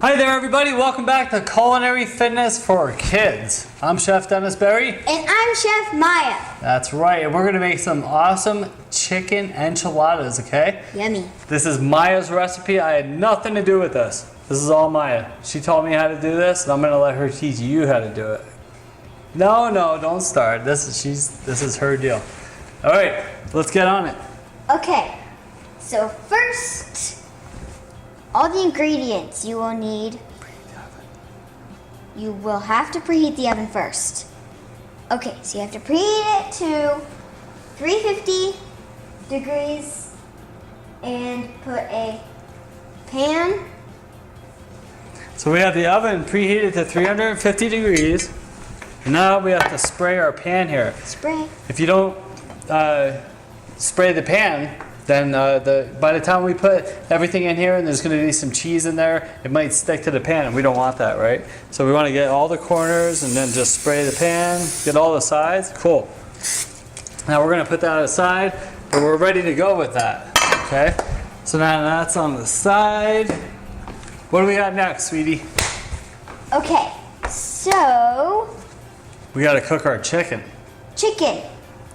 Hi there everybody, welcome back to Culinary Fitness for Kids. I'm Chef Dennis Berry. And I'm Chef Maya. That's right, and we're gonna make some awesome chicken enchiladas, okay? Yummy. This is Maya's recipe. I had nothing to do with this. This is all Maya. She taught me how to do this, and I'm gonna let her teach you how to do it. No, don't start. This is her deal. All right, let's get on it. Okay, so first, all the ingredients you will need. You will have to preheat the oven first. Okay, so you have to preheat it to 350 degrees and put a pan. So we have the oven preheated to 350 degrees. And now we have to spray our pan here. Spray. If you don't spray the pan, then by the time we put everything in here and there's going to be some cheese in there, it might stick to the pan, and we don't want that, right? So we want to get all the corners and then just spray the pan, get all the sides. Cool. Now we're going to put that aside, but we're ready to go with that, okay? So now that's on the side. What do we got next, sweetie? Okay, so We got to cook our chicken. chicken.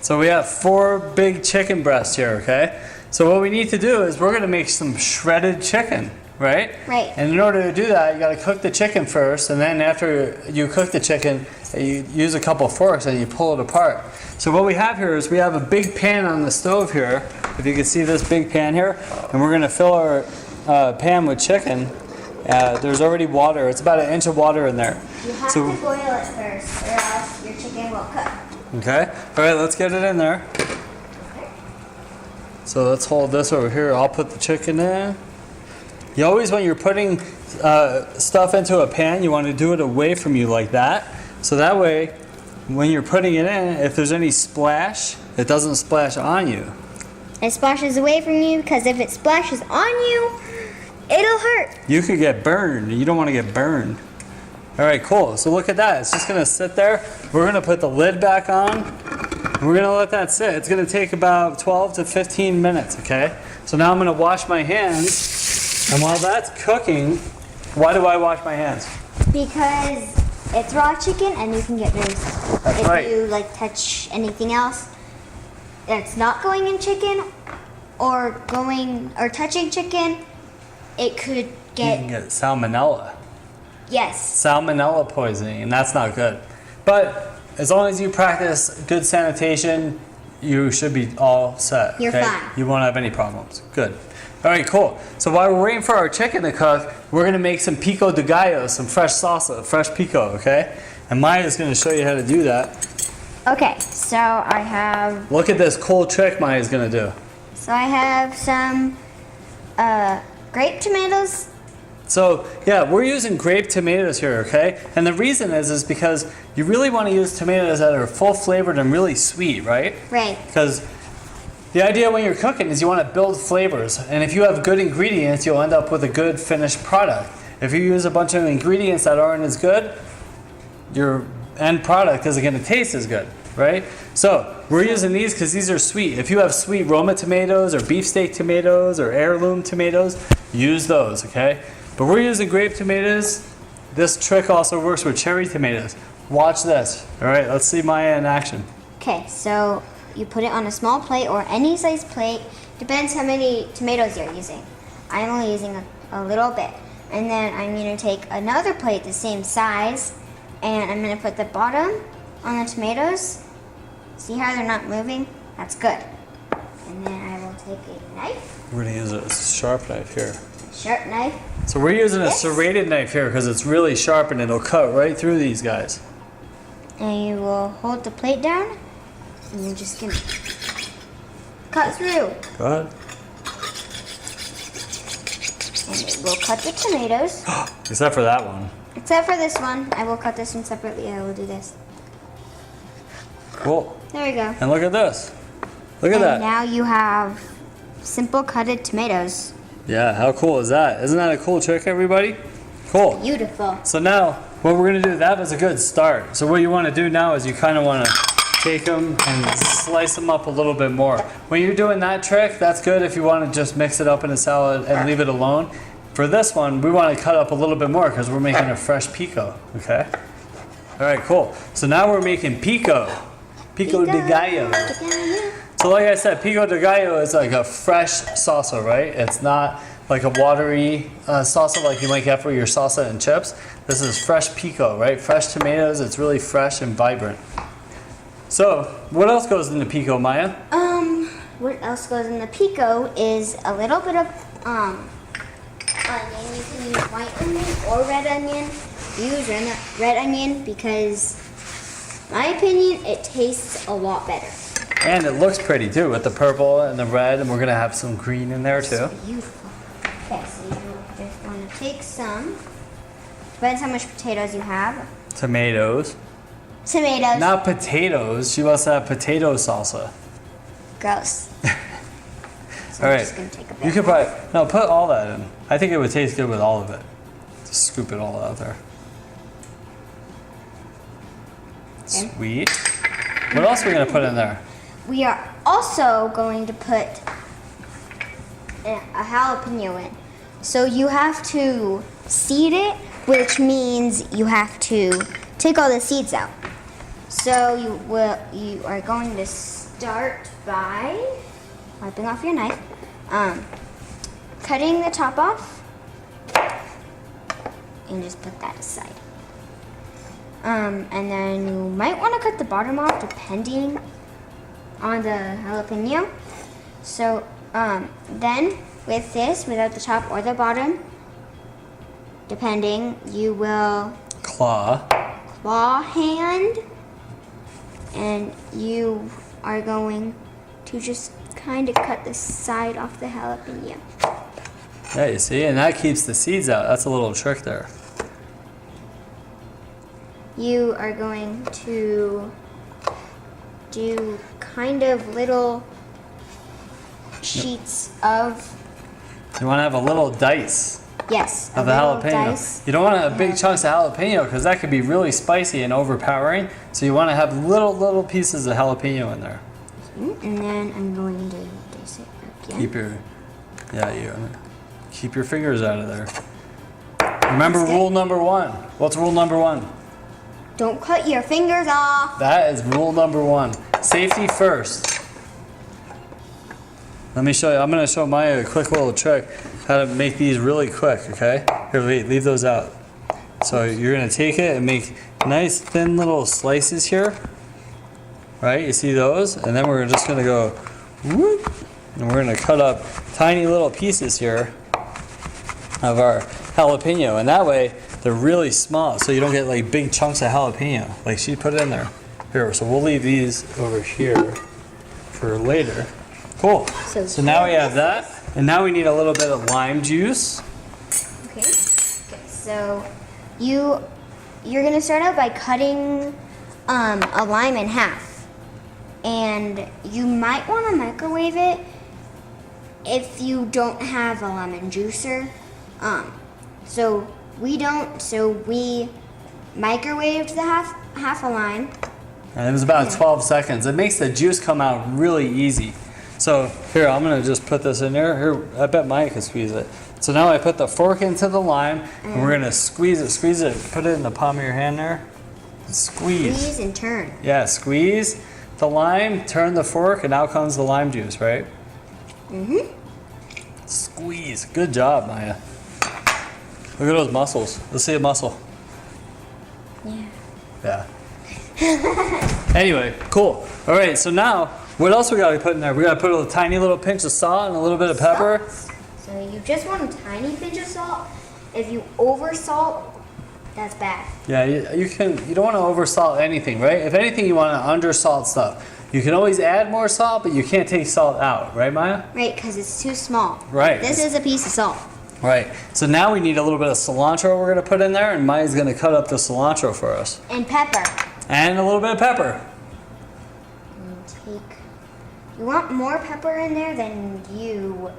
So we have 4 big chicken breasts here, okay? So what we need to do is we're gonna make some shredded chicken, right? Right. And in order to do that, you gotta cook the chicken first, and then after you cook the chicken, you use a couple forks and you pull it apart. So what we have here is we have a big pan on the stove here. If you can see this big pan here, and we're gonna fill our pan with chicken. There's already water. It's about 1 inch of water in there. You have to boil it first, or else your chicken will cook. Okay. All right, let's get it in there. So let's hold this over here. I'll put the chicken in. You always, when you're putting stuff into a pan, you want to do it away from you like that. So that way, when you're putting it in, if there's any splash, it doesn't splash on you. It splashes away from you because if it splashes on you, it'll hurt. You could get burned. You don't want to get burned. All right, cool. So look at that. It's just going to sit there. We're going to put the lid back on. And we're going to let that sit. It's going to take about 12 to 15 minutes, okay? So now I'm going to wash my hands. And while that's cooking, why do I wash my hands? Because it's raw chicken and you can get germs. That's if right. you touch anything else that's not going in chicken or touching chicken, it could You can get get salmonella. yes. Salmonella poisoning, and that's not good. But as long as you practice good sanitation, you should be all set. You're okay? fine. You won't have any problems. Good. All right, cool. So while we're waiting for our chicken to cook, we're gonna make some pico de gallo, some fresh salsa, fresh pico, okay? And Maya's gonna show you how to do that. Okay, so I have Look at this cool trick Maya's gonna do. some grape tomatoes. So yeah, we're using grape tomatoes here, okay? And the reason is because you really want to use tomatoes that are full flavored and really sweet, right? Right. Because the idea when you're cooking is you want to build flavors, and if you have good ingredients, you'll end up with a good finished product. If you use a bunch of ingredients that aren't as good, your end product isn't going to taste as good, right? So we're using these because these are sweet. If you have sweet Roma tomatoes or beefsteak tomatoes or heirloom tomatoes, use those, okay? But we're using grape tomatoes. This trick also works with cherry tomatoes. Watch this. All right, let's see Maya in action. Okay, so you put it on a small plate or any size plate. Depends how many tomatoes you're using. I'm only using a little bit. And then I'm going to take another plate the same size, and I'm going to put the bottom on the tomatoes. See how they're not moving? That's good. And then I will take a knife. We're gonna use a sharp knife here. Sharp knife. So we're using a Yes. serrated knife here because it's really sharp and it'll cut right through these guys. And you will hold the plate down, and you're just going to cut through. Go ahead. And it will cut the tomatoes. Except for that one. Except for this one. I will cut this one separately. I will do this. Cool. There we go. And look at this. Look at And that. now you have simple cutted tomatoes. Yeah, how cool is that? Isn't that a cool trick, everybody? Cool. Beautiful. So now, what we're gonna do, that was a good start. So what you wanna do now is you kinda wanna take them and slice them up a little bit more. When you're doing that trick, that's good if you wanna just mix it up in a salad and leave it alone. for this one, we want to cut up a little bit more because we're making a fresh pico, okay? All right, cool. So now we're making pico de gallo. So like I said, pico de gallo is like a fresh salsa, right? It's not like a watery salsa like you might get for your salsa and chips. This is fresh pico, right? Fresh tomatoes. It's really fresh and vibrant. So what else goes into pico, Maya? What else goes in the pico is a little bit of onion. You can use white onion or red onion. Use red onion because, in my opinion, it tastes a lot better. And it looks pretty too with the purple and the red, and we're gonna have some green in there too. It's beautiful. Okay, so you just want to take some. Depends how much potatoes you have. Tomatoes. Tomatoes. Not potatoes. She wants to have potato salsa. Gross. So All I'm right. just gonna take a bit You could more. probably put all that in. I think it would taste good with all of it. Just scoop it all out there. Okay. Sweet. What else are we gonna put in there? We are also going to put a jalapeno in. So you have to seed it, which means you have to take all the seeds out. So you are going to start by wiping off your knife, cutting the top off, and just put that aside. And then you might want to cut the bottom off depending on the jalapeno. So then with this, without the top or the bottom, depending, you will Claw hand, and you are going to just kind of cut the side off the jalapeno. Yeah, you see, and that keeps the seeds out. That's a little trick there. You are going to do kind of little sheets of, You want to have a little dice yes, of the little jalapeno. dice. You don't want to have big chunks of jalapeno because that could be really spicy and overpowering. So you want to have little pieces of jalapeno in there. And then I'm going to dice it again. Keep your fingers out of there. Remember rule number 1. What's rule number 1? Don't cut your fingers off. That is rule number 1. Safety first. Let me show you. I'm going to show Maya a quick little trick how to make these really quick, okay? Here, wait, leave those out. So you're going to take it and make nice thin little slices here. Right? You see those? And then we're just going to go whoop, and we're going to cut up tiny little pieces here of our jalapeno. And that way, they're really small, so you don't get like big chunks of jalapeno. Like she put it in there. Here, so we'll leave these over here for later. Cool. So now we have that, and now we need a little bit of lime juice. Okay. So you're gonna start out by cutting a lime in half, and you might want to microwave it if you don't have a lemon juicer. So we don't. So we microwaved the half a lime. And it was about 12 seconds. It makes the juice come out really easy. So here, I'm gonna just put this in there. Here, I bet Maya can squeeze it. So now I put the fork into the lime, and we're gonna squeeze it. Put it in the palm of your hand there. Squeeze. Squeeze and turn. Yeah, squeeze the lime, turn the fork, and out comes the lime juice, right? Mhm. Squeeze. Good job, Maya. Look at those muscles. Let's see a muscle. Yeah. Anyway, cool. All right, so now, what else we gotta put in there? We gotta put a tiny little pinch of salt and a little bit of pepper. So you just want a tiny pinch of salt. If you over salt, that's bad. Yeah, you don't want to over salt anything, right? If anything, you want to under salt stuff. You can always add more salt, but you can't take salt out, right, Maya? Right, because it's too small. Right. This is a piece of salt. Right. So now we need a little bit of cilantro we're gonna put in there, and Maya's gonna cut up the cilantro for us. And pepper. And a little bit of pepper. You want more pepper in there than you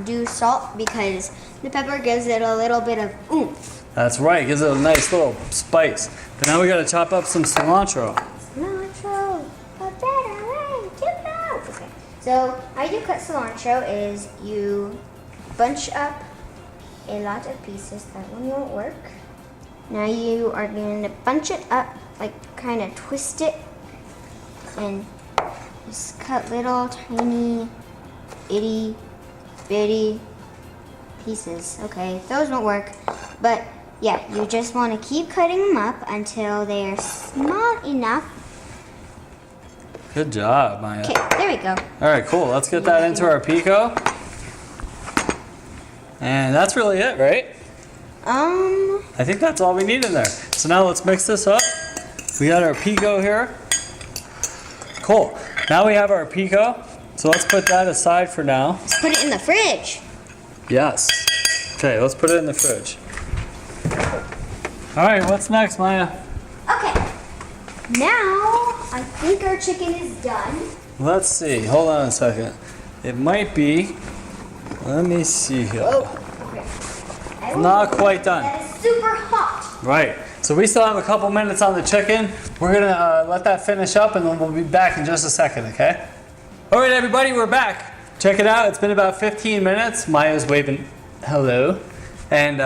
do salt, because the pepper gives it a little bit of oomph. That's right, gives it a nice little spice. But now we gotta chop up some cilantro. Cilantro, okay. So how you cut cilantro is you bunch up a lot of pieces. That one won't work. Now you are going to bunch it up, like kind of twist it, and just cut little tiny itty bitty pieces. Okay, those won't work, but yeah, you just want to keep cutting them up until they are small enough. Good job, Maya. Okay, there we go. All right, cool. Let's get that into our pico. And that's really it, right? I think that's all we need in there. So now let's mix this up. We got our pico here. Cool. Now we have our pico. So let's put that aside for now. Let's put it in the fridge. Yes. Okay, let's put it in the fridge. All right, what's next, Maya? Okay. Now, I think our chicken is done. Let's see. Hold on a second. It might be. Let me see here. Oh, okay. Not quite done. That is super hot. Right. So we still have a couple minutes on the chicken. We're gonna let that finish up, and then we'll be back in just a second. Okay. All right, everybody, we're back. Check it out. It's been about 15 minutes. Maya's waving hello, and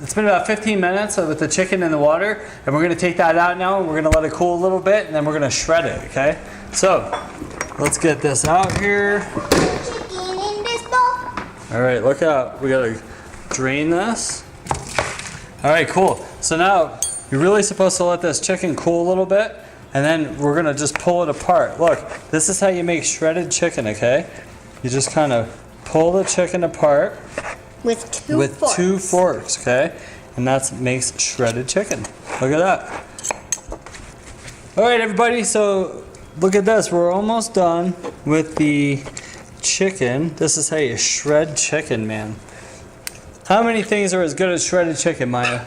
it's been about 15 minutes with the chicken in the water, and we're gonna take that out now, and we're gonna let it cool a little bit, and then we're gonna shred it. Okay. So let's get this out here. Chicken in this bowl. All right, look out. We gotta drain this. All right, cool. So now you're really supposed to let this chicken cool a little bit, and then we're gonna just pull it apart. Look, this is how you make shredded chicken, okay? You just kind of pull the chicken apart With two forks, okay? And that makes shredded chicken. Look at that. All right, everybody, so look at this. We're almost done with the chicken. This is how you shred chicken, man. How many things are as good as shredded chicken, Maya?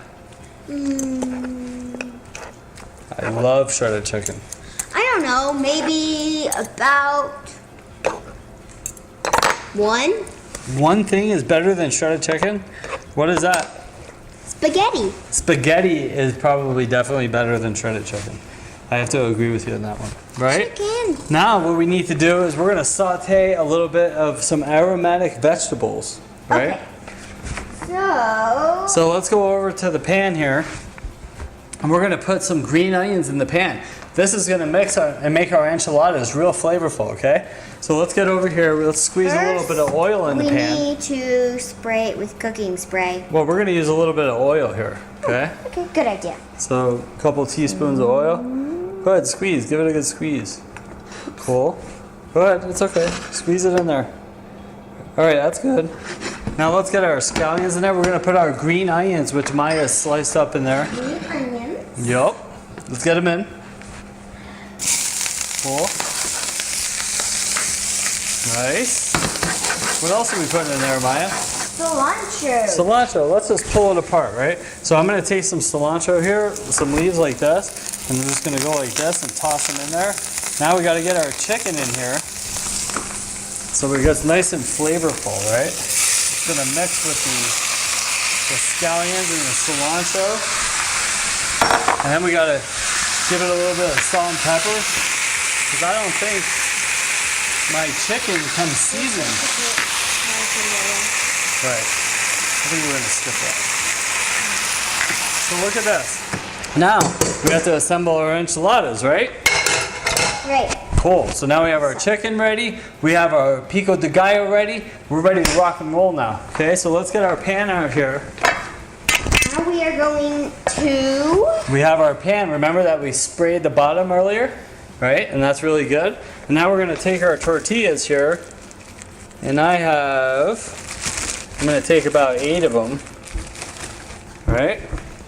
I love shredded chicken. I don't know, maybe about one? One thing is better than shredded chicken? What is that? Spaghetti. Spaghetti is probably definitely better than shredded chicken. I have to agree with you on that one, right? Chicken. Now what we need to do is we're gonna saute a little bit of some aromatic vegetables, right? Okay. So So let's go over to the pan here, and we're gonna put some green onions in the pan. This is gonna mix and make our enchiladas real flavorful, okay? So let's get over here, let's squeeze a little bit of oil in the pan. we need to spray it with cooking spray. Well, we're gonna use a little bit of oil here, okay? Okay, good idea. So a couple teaspoons of oil. Go ahead, squeeze, give it a good squeeze. Cool. Go ahead, it's okay. Squeeze it in there. All right, that's good. Now let's get our scallions in there. We're gonna put our green onions, which Maya sliced up in there. Green onions. Yup. Let's get them in. Cool. Nice. What else are we putting in there, Maya? Cilantro. Cilantro. Let's just pull it apart, right? So I'm gonna take some cilantro here, some leaves like this, and I'm just gonna go like this and toss them in there. Now we gotta get our chicken in here, so it gets nice and flavorful, right? It's gonna mix with the scallions and the cilantro, and then we gotta give it a little bit of salt and pepper, because I don't think my chicken comes seasoned. Right. I think we're gonna skip that. So look at this. Now we have to assemble our enchiladas, right? Right. Cool. So now we have our chicken ready. We have our pico de gallo ready. We're ready to rock and roll now. Okay, so let's get our pan out here. Now we are going to... We have our pan. Remember that we sprayed the bottom earlier? Right? And that's really good. And now we're gonna take our tortillas here. And I'm gonna take about 8 of them. Right?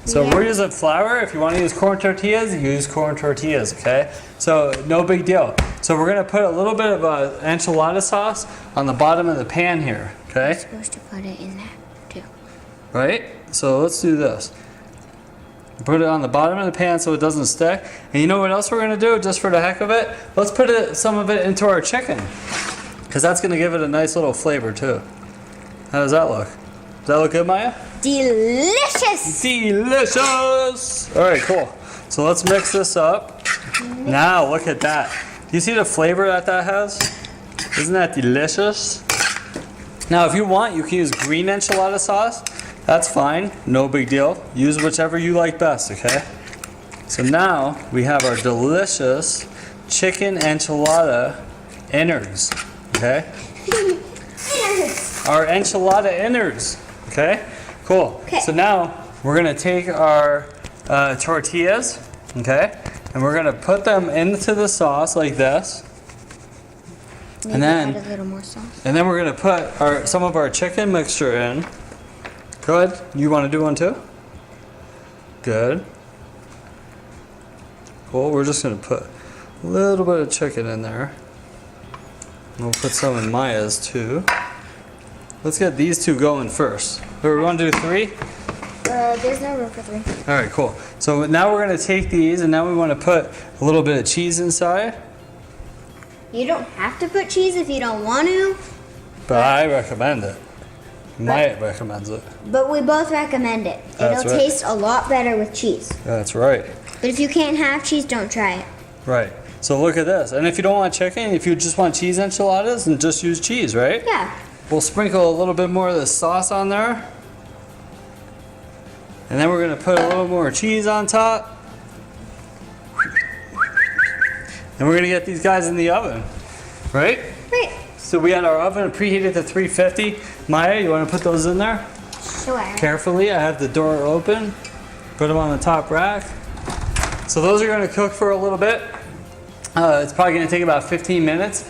So Yeah. we're using flour. If you want to use corn tortillas, you use corn tortillas, okay? So no big deal. So we're gonna put a little bit of enchilada sauce on the bottom of the pan here, okay? supposed to put it in there too. Right? So let's do this. Put it on the bottom of the pan so it doesn't stick. And you know what else we're gonna do, just for the heck of it? Let's put some of it into our chicken, because that's gonna give it a nice little flavor too. How does that look? Does that look good, Maya? Delicious! Delicious! All right, cool. So let's mix this up. Now, look at that. Do you see the flavor that has? Isn't that delicious? Now, if you want, you can use green enchilada sauce. That's fine, no big deal. Use whichever you like best, okay? So now we have our delicious chicken enchilada innards, okay? Our enchilada innards, okay? Cool. Okay. So now we're gonna take our tortillas, okay? And we're gonna put them into the sauce like this. Maybe And then- add a little more sauce. And then we're gonna put some of our chicken mixture in. Good. You wanna do one too? Good. Cool. We're just gonna put a little bit of chicken in there. And we'll put some in Maya's too. Let's get these two going first. So we want to do 3? There's no room for 3. All right, cool. So now we're gonna take these, and now we want to put a little bit of cheese inside. You don't have to put cheese if you don't want to, But I recommend it. Maya recommends it. but we both recommend it. That's It'll right. taste a lot better with cheese. That's right. But if you can't have cheese, don't try it. Right. So look at this. And if you don't want chicken, if you just want cheese enchiladas, then just use cheese, right? Yeah. We'll sprinkle a little bit more of the sauce on there. And then we're going to put a little more cheese on top. And we're going to get these guys in the oven, right? Right. So we had our oven preheated to 350. Maya, you want to put those in there? Sure. Carefully, I have the door open. Put them on the top rack. So those are going to cook for a little bit. It's probably going to take about 15 minutes.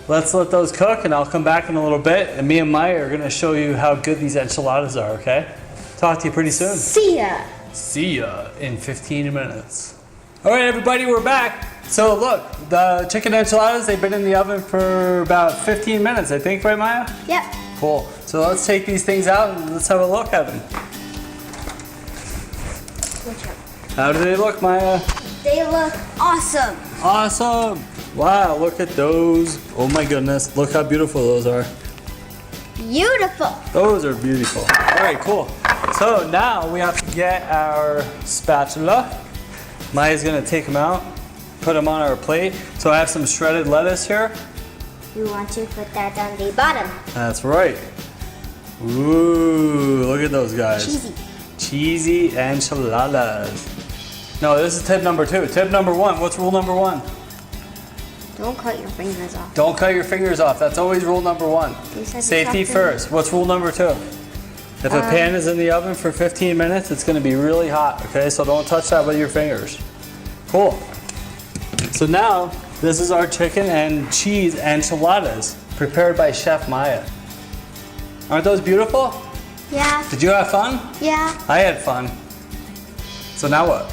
Let's let those cook, and I'll come back in a little bit, and me and Maya are going to show you how good these enchiladas are, okay? Talk to you pretty soon. See ya. See ya in 15 minutes. All right, everybody, we're back. So look, the chicken enchiladas, they've been in the oven for about 15 minutes, I think, right, Maya? Yep. Cool. So let's take these things out and let's have a look at them. Switch up. How do they look, Maya? They look awesome. Awesome. Wow, look at those. Oh my goodness, look how beautiful those are. Beautiful. Those are beautiful. All right, cool. So now we have to get our spatula. Maya's gonna take them out, put them on our plate. So I have some shredded lettuce here. You want to put that on the bottom. That's right. Ooh, look at those guys. Cheesy. Cheesy enchiladas. No, this is tip number 2. Tip number 1, what's rule number 1? Don't cut your fingers off. Don't cut your fingers off. That's always rule number 1. You said Safety you have to- first. What's rule number 2? If a pan is in the oven for 15 minutes, it's going to be really hot, okay? So don't touch that with your fingers. Cool. So now, this is our chicken and cheese enchiladas prepared by Chef Maya. Aren't those beautiful? Yeah. Did you have fun? Yeah. I had fun. So now what?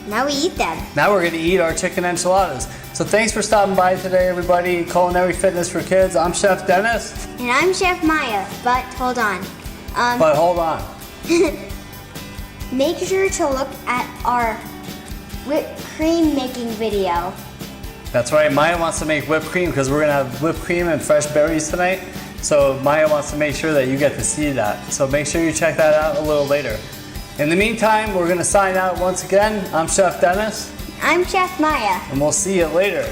Now we eat them. Now we're going to eat our chicken enchiladas. So thanks for stopping by today, everybody. Culinary Fitness for Kids. I'm Chef Dennis. And I'm Chef Maya, but hold on. But hold on. Make sure to look at our whipped cream making video. That's right. Maya wants to make whipped cream because we're going to have whipped cream and fresh berries tonight. So Maya wants to make sure that you get to see that. So make sure you check that out a little later. In the meantime, we're going to sign out once again. I'm Chef Dennis. I'm Chef Maya. And we'll see you later.